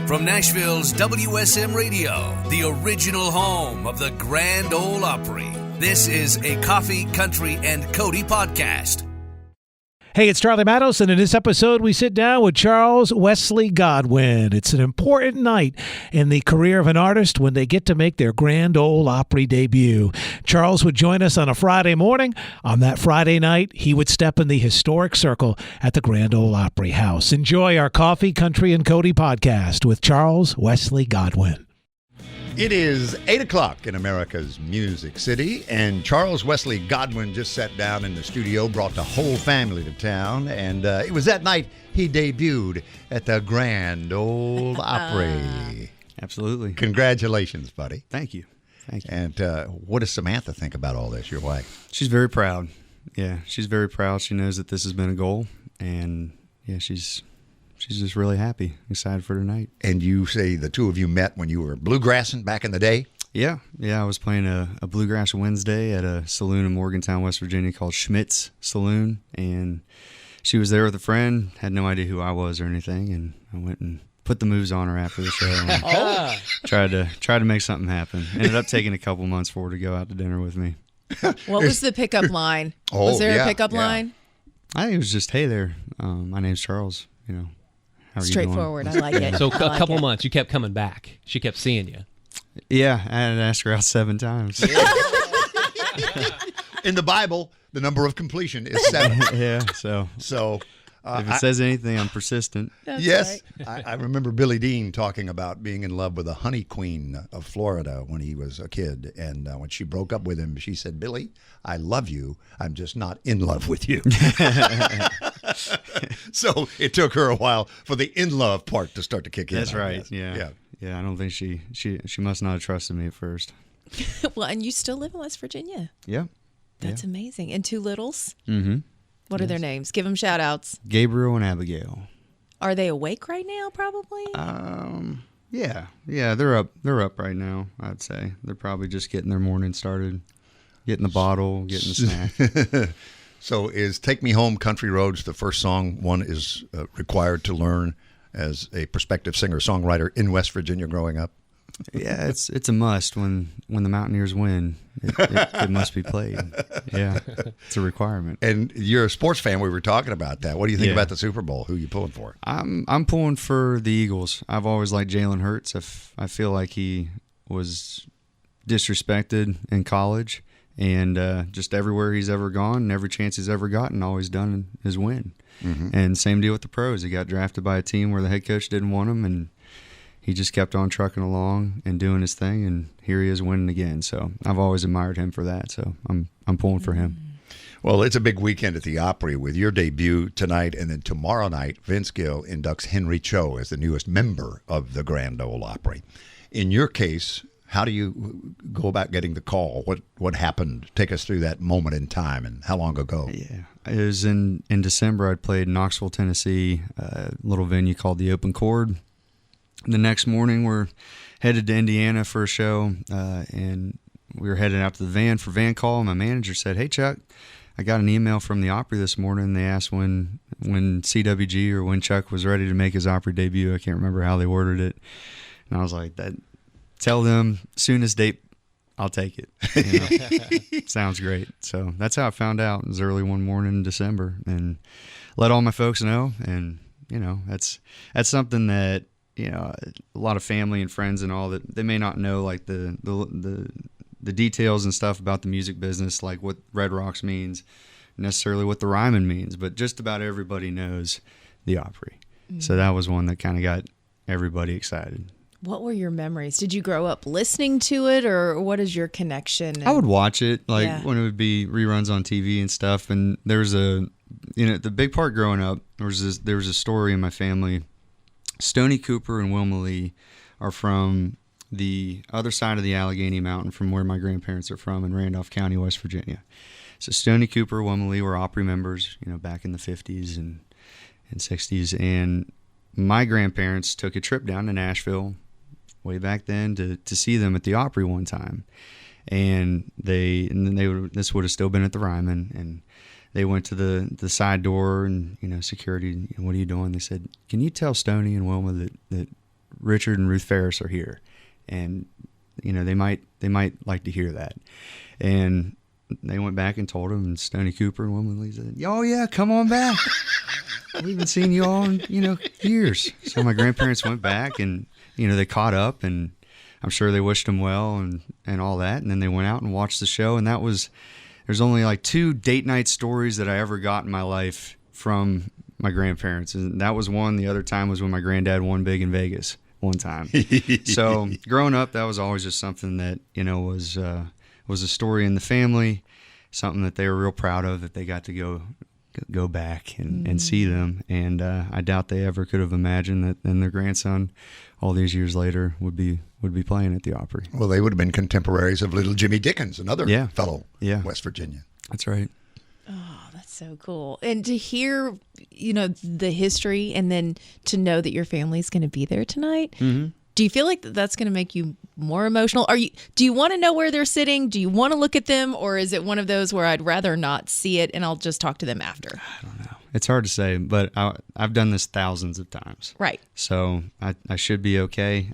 From Nashville's WSM Radio, the original home of the Grand Ole Opry, this is a Coffee, Country, and Cody podcast. Hey, it's Charlie Matos, and in this episode, we sit down with Charles Wesley Godwin. It's an important night in the career of an artist when they get to make their Grand Ole Opry debut. Charles would join us on a Friday morning. On that Friday night, he would step in the historic circle at the Grand Ole Opry House. Enjoy our Coffee, Country, and Cody podcast with Charles Wesley Godwin. It is 8 o'clock in America's Music City, and Charles Wesley Godwin just sat down in the studio, brought the whole family to town, and it was that night he debuted at the Grand Ole Opry. Absolutely. Congratulations, buddy. Thank you. Thank you. And what does Samantha think about all this, your wife? She's very proud. Yeah, she's very proud. She knows that this has been a goal, and yeah, she's just really happy, excited for tonight. And you say the two of you met when you were bluegrassing back in the day? Yeah. I was playing a Bluegrass Wednesday at a saloon in Morgantown, West Virginia called Schmidt's Saloon, and she was there with a friend, had no idea who I was or anything, and I went and put the moves on her after the show and tried to make something happen. Ended up taking a couple months for her to go out to dinner with me. What was the pickup line? Was there a pickup line? I think it was just, hey there, my name's Charles, you know. How are you doing? Straightforward. I like it. So a couple months, you kept coming back. She kept seeing you. Yeah, I had to ask her out 7 times. In the Bible, the number of completion is 7. Yeah, so if it says anything, I'm persistent. That's yes, right. I remember Billy Dean talking about being in love with a honey queen of Florida when he was a kid. And when she broke up with him, she said, "Billy, I love you. I'm just not in love with you." So it took her a while for the in love part to start to kick in. That's right. Yeah. I don't think she must not have trusted me at first. Well, and you still live in West Virginia. Yeah. That's amazing. And 2 littles? Mm-hmm. What are their names? Give them shout outs. Gabriel and Abigail. Are they awake right now, probably? Yeah, they're up right now, I'd say. They're probably just getting their morning started, getting the bottle, getting the snack. So is Take Me Home Country Roads the first song one is required to learn as a prospective singer-songwriter in West Virginia growing up? Yeah, it's a must. When the Mountaineers win, it must be played. Yeah, it's a requirement. And you're a sports fan. We were talking about that. What do you think about the Super Bowl? Who are you pulling for? I'm pulling for the Eagles. I've always liked Jalen Hurts. I feel like he was disrespected in college, and just everywhere he's ever gone and every chance he's ever gotten, always done is win. Mm-hmm. And same deal with the pros. He got drafted by a team where the head coach didn't want him, and he just kept on trucking along and doing his thing, and here he is winning again. So I've always admired him for that. So I'm pulling for him. Well, it's a big weekend at the Opry with your debut tonight, and then tomorrow night, Vince Gill inducts Henry Cho as the newest member of the Grand Ole Opry. In your case, how do you go about getting the call? What happened? Take us through that moment in time, and how long ago? Yeah, it was in December. I'd played in Knoxville, Tennessee, a little venue called the Open Chord. The next morning, we're headed to Indiana for a show, and we were headed out to the van for van call. And my manager said, "Hey, Chuck, I got an email from the Opry this morning. They asked when CWG or when Chuck was ready to make his Opry debut. I can't remember how they worded it." And I was like, "Tell them soonest date, I'll take it." You know? Sounds great. So that's how I found out. It was early one morning in December, and let all my folks know. And that's something that, a lot of family and friends and all, that they may not know, like the details and stuff about the music business, like what Red Rocks means, necessarily what the rhyming means, but just about everybody knows the Opry. Mm-hmm. So that was one that kind of got everybody excited. What were your memories? Did you grow up listening to it, or what is your connection? I would watch it, when it would be reruns on TV and stuff. And there's the big part growing up, there was a story in my family. Stoney Cooper and Wilma Lee are from the other side of the Allegheny Mountain from where my grandparents are from in Randolph County, West Virginia. So Stoney Cooper, Wilma Lee were Opry members, back in the 50s and 60s. And my grandparents took a trip down to Nashville way back then to see them at the Opry one time. And this would have still been at the Ryman, and they went to the side door, and security, "What are you doing?" They said, "Can you tell Stoney and Wilma that Richard and Ruth Ferris are here, and they might like to hear that. And they went back and told him, and Stoney Cooper and Wilma Lee said, "Oh yeah, come on back. We haven't seen you all in years." So my grandparents went back, and they caught up, and I'm sure they wished him well and all that. And then they went out and watched the show, and there's only like 2 date night stories that I ever got in my life from my grandparents, and that was one. The other time was when my granddad won big in Vegas one time. So growing up, that was always just something that was a story in the family, something that they were real proud of, that they got to go back and see them. And I doubt they ever could have imagined that then their grandson, all these years later, would be playing at the Opry. Well, they would have been contemporaries of little Jimmy Dickens, another fellow West Virginia. That's right. Oh, that's so cool. And to hear, the history, and then to know that your family's going to be there tonight. Mm-hmm. Do you feel like that's going to make you more emotional? Do you want to know where they're sitting? Do you want to look at them? Or is it one of those where I'd rather not see it and I'll just talk to them after? I don't know. It's hard to say, but I've done this thousands of times. Right. So I should be okay.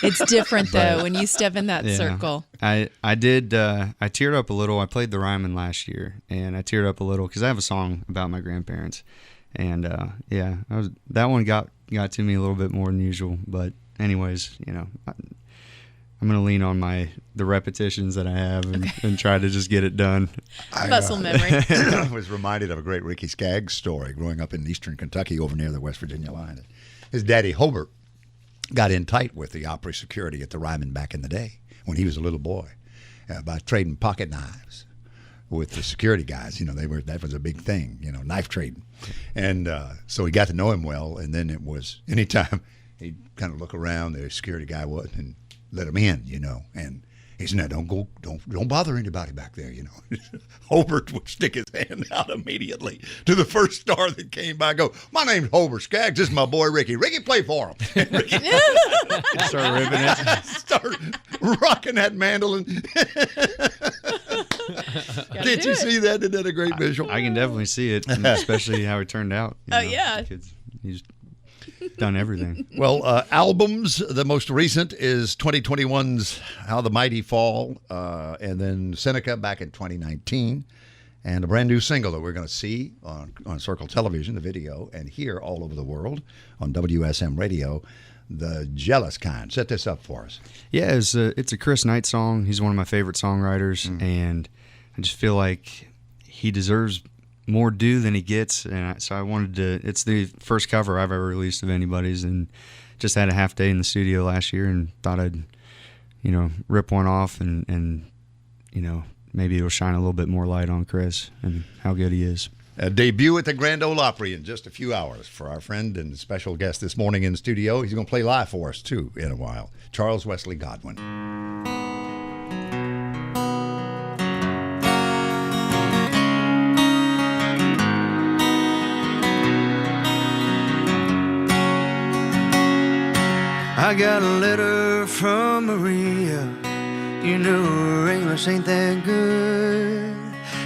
It's different, though, when you step in that circle. I did. I teared up a little. I played the Ryman last year, and I teared up a little because I have a song about my grandparents. And, that one got to me a little bit more than usual. But anyways, I'm going to lean on the repetitions that I have and try to just get it done. Muscle memory. I was reminded of a great Ricky Skaggs story growing up in eastern Kentucky over near the West Virginia line. His daddy, Hobart, got in tight with the Opry security at the Ryman back in the day when he was a little boy by trading pocket knives with the security guys. That was a big thing, knife trading. And so he got to know him well, and then it was anytime he'd kind of look around, the security guy would, and let him in, and he said, "No, don't bother anybody back there, Hobart would stick his hand out immediately to the first star that came by, go, "My name's Hobart Skaggs, this is my boy Ricky. Ricky, play for him." And Ricky start ripping it. Start rocking that mandolin. Did you see that? Isn't that a great visual? I can definitely see it, especially how it turned out. Yeah. He's done everything. Well, albums, the most recent is 2021's How the Mighty Fall, and then Seneca back in 2019, and a brand new single that we're going to see on Circle Television, the video, and hear all over the world on WSM Radio, The Jealous Kind. Set this up for us. Yeah, it's a Chris Knight song. He's one of my favorite songwriters, and I just feel like he deserves more due than he gets, and so I wanted to. It's the first cover I've ever released of anybody's, and just had a half day in the studio last year, and thought I'd, rip one off, and maybe it'll shine a little bit more light on Chris and how good he is. A debut at the Grand Ole Opry in just a few hours for our friend and special guest this morning in the studio. He's going to play live for us too in a while. Charles Wesley Godwin. I got a letter from Maria. Her English ain't that good,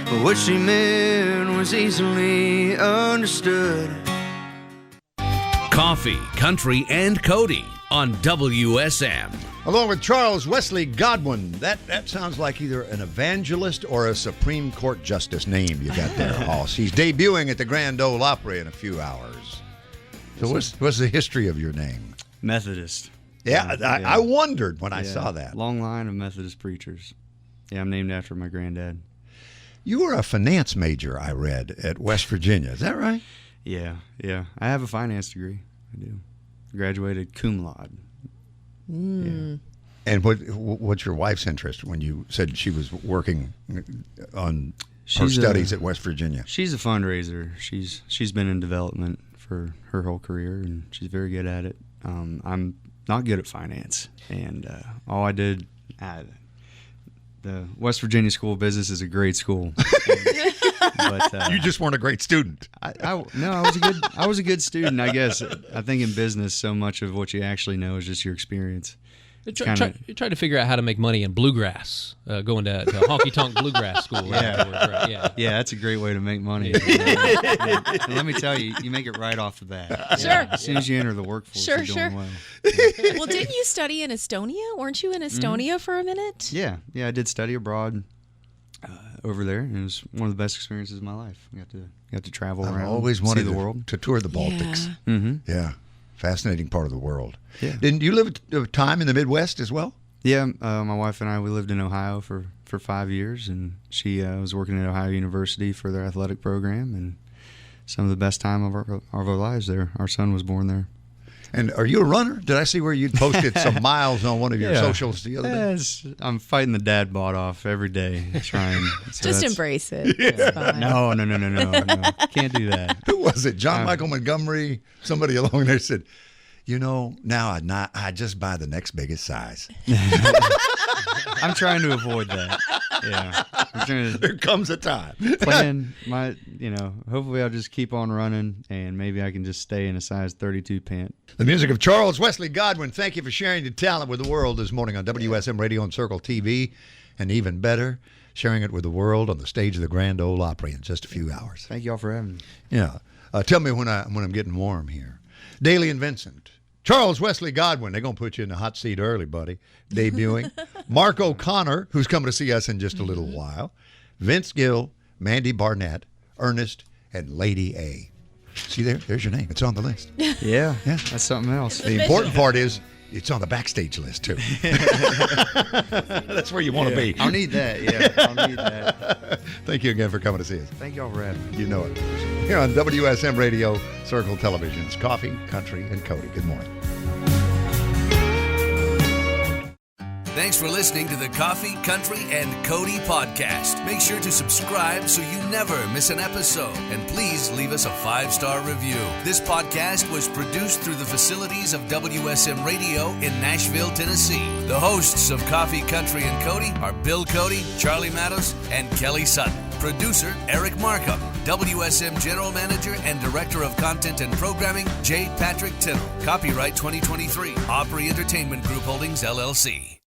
but what she meant was easily understood. Coffee, Country, and Cody on WSM. Along with Charles Wesley Godwin. That sounds like either an evangelist or a Supreme Court justice name you got there, Hoss. He's debuting at the Grand Ole Opry in a few hours. So what's the history of your name? Methodist. Yeah, I wondered when I saw that. Long line of Methodist preachers. Yeah, I'm named after my granddad. You were a finance major, I read, at West Virginia. Is that right? Yeah. I have a finance degree. I do. Graduated cum laude. Yeah. And what's your wife's interest when you said she was working on her studies at West Virginia? She's a fundraiser. She's been in development for her whole career, and she's very good at it. I'm not good at finance, and all I did the West Virginia School of Business is a great school. But you just weren't a great student. I was a good student, I guess. I think in business, so much of what you actually know is just your experience. Try to figure out how to make money in bluegrass, going to honky tonk bluegrass school. Afterwards, right? Yeah, that's a great way to make money. And let me tell you, you make it right off the bat. Sure. As soon as you enter the workforce, you're doing well. Well, didn't you study in Estonia? Weren't you in Estonia for a minute? Yeah, I did study abroad over there, and it was one of the best experiences of my life. We got to travel around. I always see wanted the world. to tour the Baltics. Yeah. Mm-hmm. Yeah, fascinating part of the world. Yeah. Didn't you live a time in the Midwest as well? Yeah, my wife and I, we lived in Ohio for 5 years, and she was working at Ohio University for their athletic program, and some of the best time of our lives there. Our son was born there. And are you a runner? Did I see where you posted some miles on one of your socials the other day? I'm fighting the dad bod off every day, trying. Just embrace it. It's fine. No. Can't do that. Who was it? John Michael Montgomery? Somebody along there said, now I just buy the next biggest size. I'm trying to avoid that. Yeah. There comes a time. Plan hopefully I'll just keep on running, and maybe I can just stay in a size 32 pant. The music of Charles Wesley Godwin. Thank you for sharing your talent with the world this morning on WSM Radio and Circle TV. And even better, sharing it with the world on the stage of the Grand Ole Opry in just a few hours. Thank you all for having me. Yeah. Tell me when I'm getting warm here. Daly and Vincent. Charles Wesley Godwin, they're going to put you in the hot seat early, buddy. Debuting. Mark O'Connor, who's coming to see us in just a little while. Vince Gill, Mandy Barnett, Ernest, and Lady A. See there's your name. It's on the list. Yeah, that's something else. The important part is it's on the backstage list, too. That's where you want to be. I'll need that, yeah. I'll need that. Thank you again for coming to see us. Thank you all for having me. You know it. Here on WSM Radio, Circle Television's Coffee, Country, and Cody. Good morning. Thanks for listening to the Coffee, Country, and Cody podcast. Make sure to subscribe so you never miss an episode. And please leave us a 5-star review. This podcast was produced through the facilities of WSM Radio in Nashville, Tennessee. The hosts of Coffee, Country, and Cody are Bill Cody, Charlie Matos, and Kelly Sutton. Producer Eric Markham. WSM General Manager and Director of Content and Programming, J. Patrick Tittle. Copyright 2023. Opry Entertainment Group Holdings, LLC.